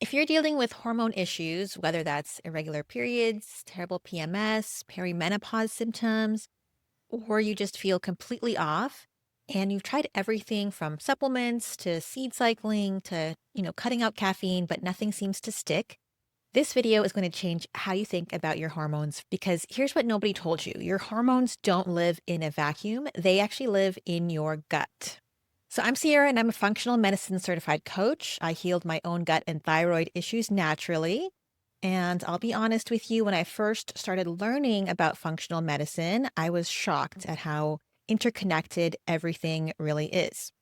If you're dealing with hormone issues, whether that's irregular periods, terrible PMS, perimenopause symptoms, or you just feel completely off, and you've tried everything from supplements to seed cycling to, cutting out caffeine, but nothing seems to stick, this video is going to change how you think about your hormones because here's what nobody told you. Your hormones don't live in a vacuum. They actually live in your gut. So I'm Sierra and I'm a functional medicine certified coach. I healed my own gut and thyroid issues naturally. And I'll be honest with you, when I first started learning about functional medicine, I was shocked at how interconnected everything really is.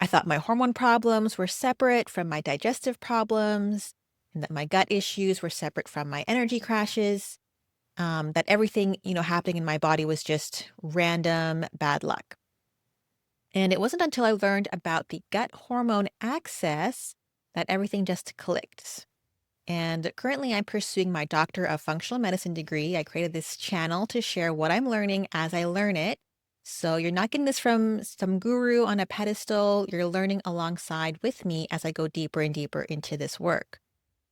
I thought my hormone problems were separate from my digestive problems, and that my gut issues were separate from my energy crashes, that everything, happening in my body was just random bad luck. And it wasn't until I learned about the gut hormone axis that everything just clicked. And currently, I'm pursuing my Doctor of Functional Medicine degree. I created this channel to share what I'm learning as I learn it. So you're not getting this from some guru on a pedestal. You're learning alongside with me as I go deeper and deeper into this work.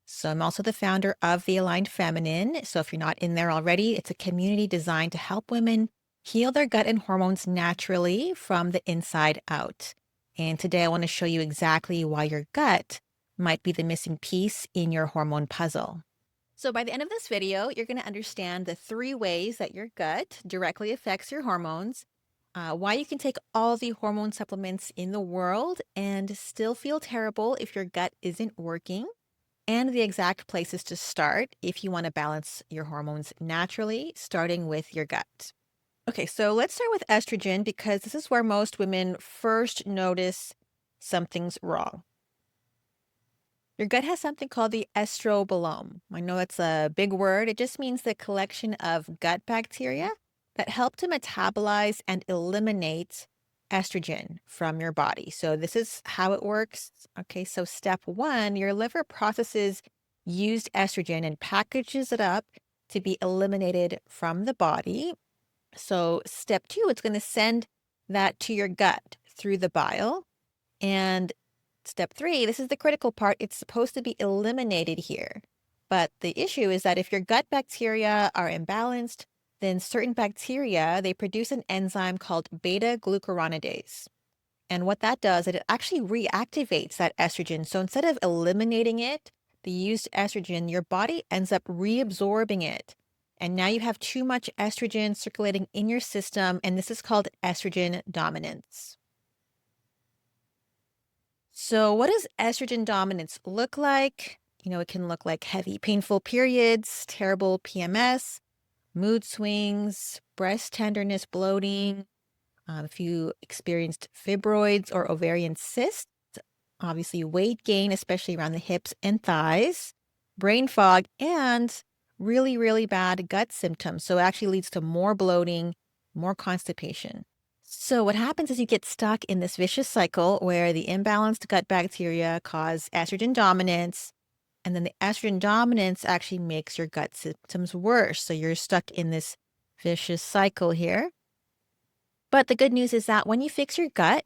So I'm also the founder of The Aligned Feminine. So if you're not in there already, it's a community designed to help women heal their gut and hormones naturally from the inside out. And today I want to show you exactly why your gut might be the missing piece in your hormone puzzle. So by the end of this video, you're going to understand the 3 ways that your gut directly affects your hormones, why you can take all the hormone supplements in the world and still feel terrible if your gut isn't working, and the exact places to start if you want to balance your hormones naturally, starting with your gut. Okay, so let's start with estrogen because this is where most women first notice something's wrong. Your gut has something called the estrobolome. I know it's a big word. It just means the collection of gut bacteria that help to metabolize and eliminate estrogen from your body. So this is how it works. Okay, so step 1, your liver processes used estrogen and packages it up to be eliminated from the body. So step 2, it's going to send that to your gut through the bile. And step 3, this is the critical part. It's supposed to be eliminated here. But the issue is that if your gut bacteria are imbalanced, then certain bacteria, they produce an enzyme called beta glucuronidase. And what that does, it actually reactivates that estrogen. So instead of eliminating it, the used estrogen, your body ends up reabsorbing it. And now you have too much estrogen circulating in your system, and this is called estrogen dominance. So, what does estrogen dominance look like? It can look like heavy, painful periods, terrible PMS, mood swings, breast tenderness, bloating. If you experienced fibroids or ovarian cysts, obviously weight gain, especially around the hips and thighs, brain fog, and really, really bad gut symptoms. So, it actually leads to more bloating, more constipation. So what happens is you get stuck in this vicious cycle where the imbalanced gut bacteria cause estrogen dominance, and then the estrogen dominance actually makes your gut symptoms worse. So you're stuck in this vicious cycle here. But the good news is that when you fix your gut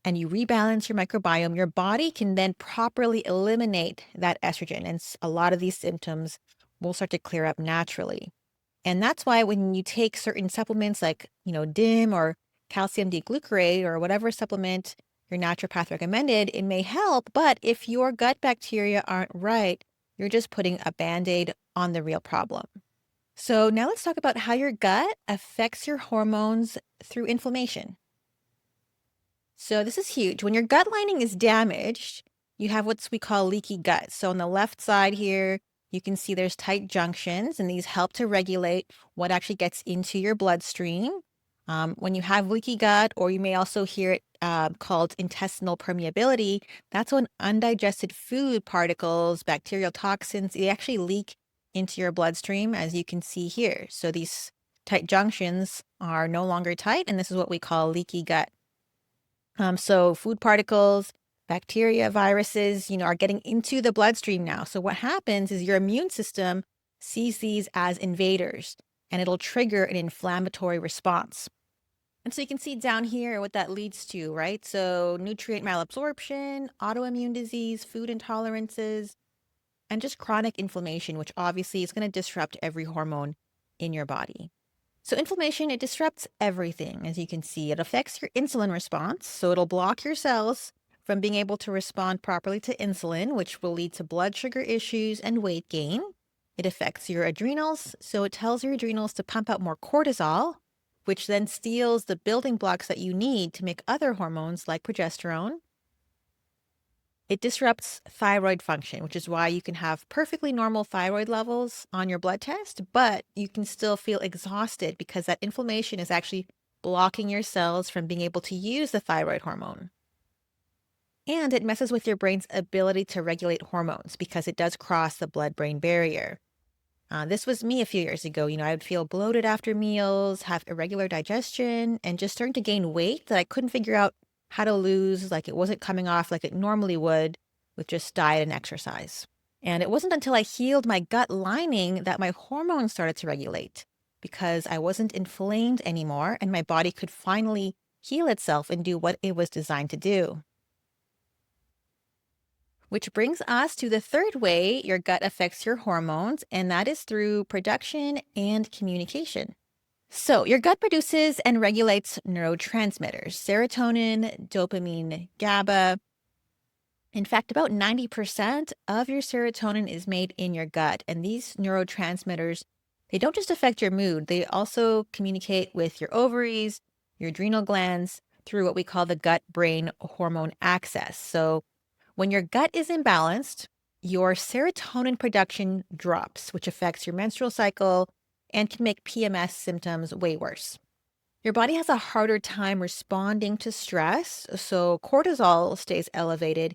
and you rebalance your microbiome, your body can then properly eliminate that estrogen. And a lot of these symptoms will start to clear up naturally. And that's why when you take certain supplements like, DIM or calcium D-glucarate or whatever supplement your naturopath recommended, it may help. But if your gut bacteria aren't right, you're just putting a Band-Aid on the real problem. So now let's talk about how your gut affects your hormones through inflammation. So this is huge. When your gut lining is damaged, you have what we call leaky gut. So on the left side here, you can see there's tight junctions, and these help to regulate what actually gets into your bloodstream. When you have leaky gut, or you may also hear it called intestinal permeability, that's when undigested food particles, bacterial toxins, they actually leak into your bloodstream, as you can see here. So these tight junctions are no longer tight, and this is what we call leaky gut. So food particles, bacteria, viruses, are getting into the bloodstream now. So what happens is your immune system sees these as invaders, and it'll trigger an inflammatory response. And so you can see down here what that leads to, right? So nutrient malabsorption, autoimmune disease, food intolerances. and just chronic inflammation, which obviously is going to disrupt every hormone in your body. So inflammation, it disrupts everything. As you can see, it affects your insulin response. So it'll block your cells from being able to respond properly to insulin, which will lead to blood sugar issues and weight gain. It affects your adrenals. So it tells your adrenals to pump out more cortisol, which then steals the building blocks that you need to make other hormones like progesterone. It disrupts thyroid function, which is why you can have perfectly normal thyroid levels on your blood test, but you can still feel exhausted because that inflammation is actually blocking your cells from being able to use the thyroid hormone. And it messes with your brain's ability to regulate hormones because it does cross the blood-brain barrier. This was me a few years ago. I would feel bloated after meals, have irregular digestion, and just starting to gain weight that I couldn't figure out how to lose. Like it wasn't coming off like it normally would with just diet and exercise. And it wasn't until I healed my gut lining that my hormones started to regulate because I wasn't inflamed anymore and my body could finally heal itself and do what it was designed to do. Which brings us to the third way your gut affects your hormones, and that is through production and communication. So, your gut produces and regulates neurotransmitters, serotonin, dopamine, GABA. In fact, about 90% of your serotonin is made in your gut, and these neurotransmitters, they don't just affect your mood, they also communicate with your ovaries, your adrenal glands through what we call the gut-brain hormone axis. So, when your gut is imbalanced, your serotonin production drops, which affects your menstrual cycle and can make PMS symptoms way worse. Your body has a harder time responding to stress, so cortisol stays elevated,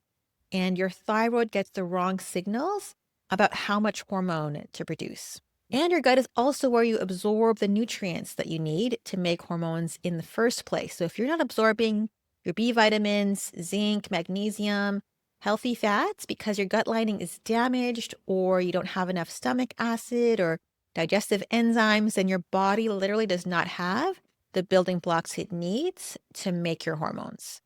and your thyroid gets the wrong signals about how much hormone to produce. And your gut is also where you absorb the nutrients that you need to make hormones in the first place. So if you're not absorbing your B vitamins, zinc, magnesium, healthy fats because your gut lining is damaged or you don't have enough stomach acid or digestive enzymes, then your body literally does not have the building blocks it needs to make your hormones.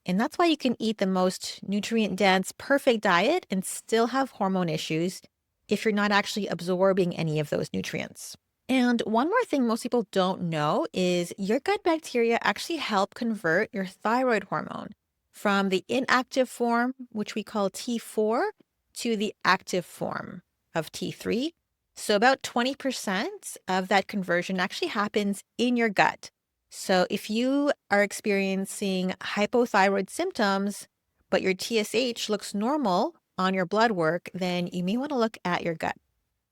And that's why you can eat the most nutrient-dense, perfect diet and still have hormone issues if you're not actually absorbing any of those nutrients. And one more thing most people don't know is your gut bacteria actually help convert your thyroid hormone from the inactive form, which we call T4, to the active form of T3. So about 20% of that conversion actually happens in your gut. So if you are experiencing hypothyroid symptoms, but your TSH looks normal on your blood work, then you may want to look at your gut.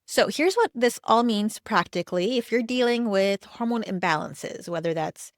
So here's what this all means practically. If you're dealing with hormone imbalances, whether that's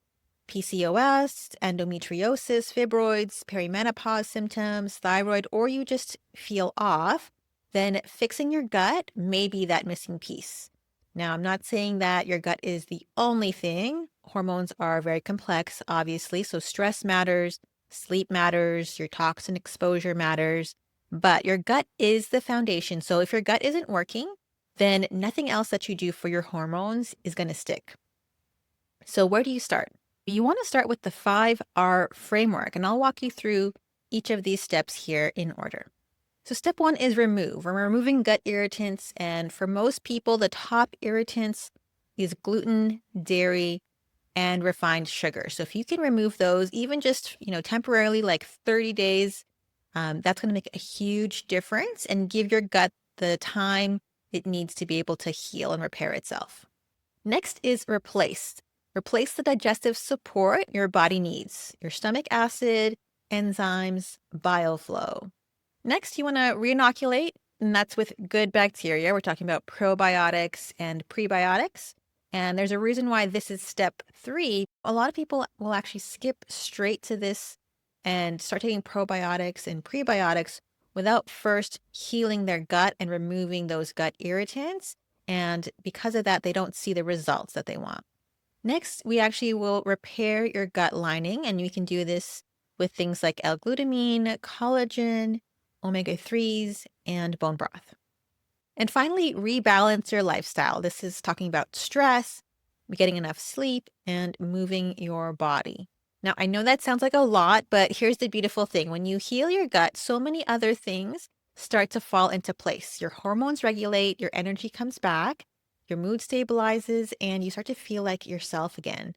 PCOS, endometriosis, fibroids, perimenopause symptoms, thyroid, or you just feel off, then fixing your gut may be that missing piece. Now, I'm not saying that your gut is the only thing. Hormones are very complex, obviously, so stress matters, sleep matters, your toxin exposure matters, but your gut is the foundation. So if your gut isn't working, then nothing else that you do for your hormones is going to stick. So where do you start? You want to start with the 5R framework, and I'll walk you through each of these steps here in order. So step 1 is remove. We're removing gut irritants, and for most people, the top irritants is gluten, dairy, and refined sugar. So if you can remove those, even just, temporarily, like 30 days, that's going to make a huge difference and give your gut the time it needs to be able to heal and repair itself. Next is replace. Replace the digestive support your body needs, your stomach acid, enzymes, bile flow. Next, you want to reinoculate, and that's with good bacteria. We're talking about probiotics and prebiotics. And there's a reason why this is step 3. A lot of people will actually skip straight to this and start taking probiotics and prebiotics without first healing their gut and removing those gut irritants. And because of that, they don't see the results that they want. Next, we actually will repair your gut lining, and we can do this with things like L-glutamine, collagen, omega-3s, and bone broth. And finally, rebalance your lifestyle. This is talking about stress, getting enough sleep, and moving your body. Now, I know that sounds like a lot, but here's the beautiful thing. When you heal your gut, so many other things start to fall into place. Your hormones regulate, your energy comes back, your mood stabilizes, and you start to feel like yourself again.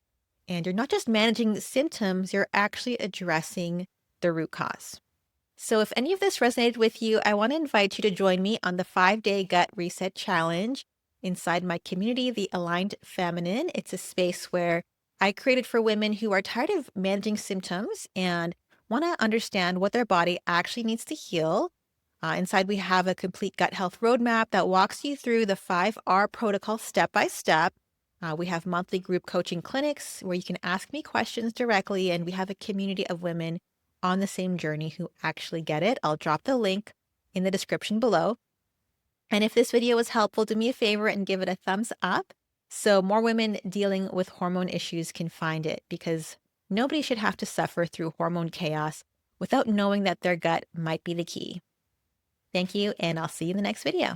And you're not just managing symptoms, you're actually addressing the root cause. So, if any of this resonated with you, I want to invite you to join me on the 5-day gut reset challenge inside my community, The Aligned Feminine. It's a space where I created for women who are tired of managing symptoms and want to understand what their body actually needs to heal. Inside, we have a complete gut health roadmap that walks you through the 5R protocol step by step. We have monthly group coaching clinics where you can ask me questions directly, and we have a community of women on the same journey who actually get it. I'll drop the link in the description below. And if this video was helpful, do me a favor and give it a thumbs up so more women dealing with hormone issues can find it, because nobody should have to suffer through hormone chaos without knowing that their gut might be the key. Thank you, and I'll see you in the next video.